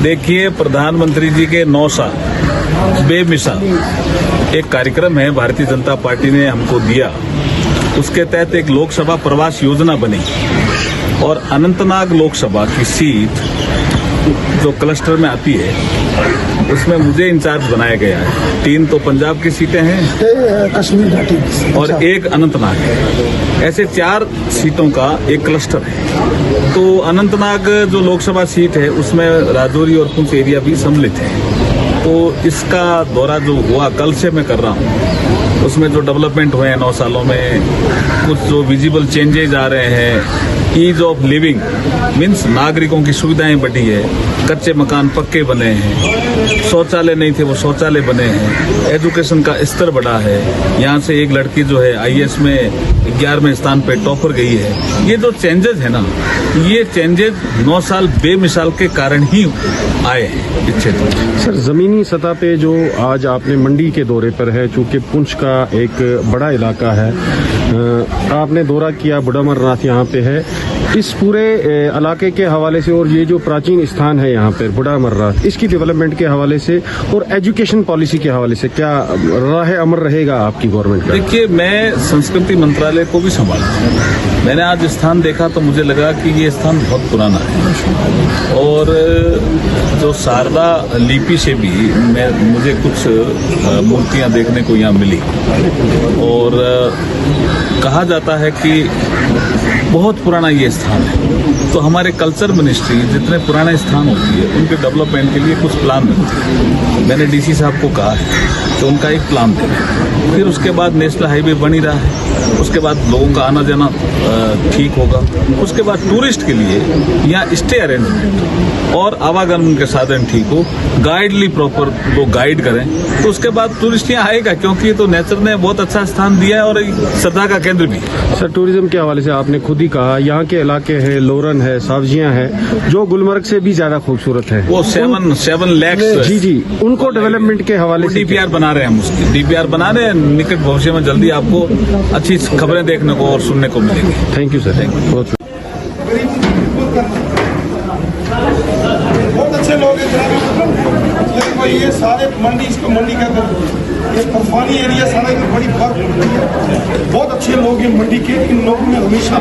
देखिए, प्रधानमंत्री जी के 9 साल बेमिसाल एक कार्यक्रम है भारतीय जनता पार्टी ने हमको दिया। उसके तहत एक लोकसभा प्रवास योजना बनी और अनंतनाग लोकसभा की सीट जो क्लस्टर में आती है उसमें मुझे इंचार्ज बनाया गया है। 3 तो पंजाब की सीटें हैं कश्मीर घाटी और एक अनंतनाग है। ऐसे 4 सीटों का एक क्लस्टर है। तो अनंतनाग जो लोकसभा सीट है उसमें राजौरी और पुंछ एरिया भी सम्मिलित है। तो इसका दौरा जो हुआ कल से मैं कर रहा हूँ, उसमें जो डेवलपमेंट हुए हैं 9 सालों में, कुछ जो विजिबल चेंजेज आ रहे हैं, ईज ऑफ लिविंग मीन्स नागरिकों की सुविधाएं बढ़ी है, कच्चे मकान पक्के बने हैं, शौचालय नहीं थे वो शौचालय बने हैं, एजुकेशन का स्तर बढ़ा है। यहाँ से एक लड़की जो है IAS में 11वें स्थान पे टॉपर गई है। ये जो चेंजेस है ना, ये चेंजेस 9 साल बेमिसाल के कारण ही आए हैं इस क्षेत्र में। सर, जमीनी सतह पे जो आज आपने मंडी के दौरे पर है, चूंकि पुंछ का एक बड़ा इलाका है, आपने दौरा किया, बुढ़ा अमरनाथ यहाँ पे है, इस पूरे इलाके के हवाले से और ये जो प्राचीन स्थान है यहाँ पर बुढ़ा अमरनाथ, इसकी डेवलपमेंट के हवाले से और एजुकेशन पॉलिसी के हवाले से क्या राह अमर रहेगा आपकी गवर्नमेंट का? देखिए, मैं संस्कृति मंत्रालय को भी संभाला। मैंने आज स्थान देखा तो मुझे लगा कि ये स्थान बहुत पुराना है और जो शारदा लिपि से भी मुझे कुछ मूर्तियां देखने को यहाँ मिली और कहा जाता है कि बहुत पुराना ये स्थान है। तो हमारे कल्चर मिनिस्ट्री जितने पुराने स्थान होती है उनके डेवलपमेंट के लिए कुछ प्लान बनते हैं। मैंने DC साहब को कहा है तो उनका एक प्लान दें। फिर उसके बाद नेशनल हाईवे बन ही रहा है, उसके बाद लोगों का आना जाना ठीक होगा, उसके बाद टूरिस्ट के लिए यहाँ स्टे अरेंजमेंट और आवागमन के साधन ठीक हो, गाइडली प्रॉपर लोग गाइड करें, तो उसके बाद टूरिस्ट यहाँ आएगा, क्योंकि तो नेचर ने बहुत अच्छा स्थान दिया है और श्रद्धा का केंद्र भी। सर, टूरिज्म के हवाले से आपने खुद ही कहा यहाँ के इलाके हैं, लोरन है, सब्जियां हैं, जो गुलमर्ग से भी ज्यादा खूबसूरत है। वो 7 लाख जी उनको डेवलपमेंट के हवाले से DPR बना रहे हैं हम, उसकी DPR बना रहे हैं। निकट भविष्य में जल्दी आपको अच्छी खबरें देखने को और सुनने को मिलेंगी। थैंक यू सर, बहुत अच्छे लोग हैं। ये सारे मंडी, इसको मंडी कहते हैं, ये तूफानी एरिया सारा एक बड़ी बात है। बहुत अच्छे लोग हैं मंडी के, इन लोगों में हमेशा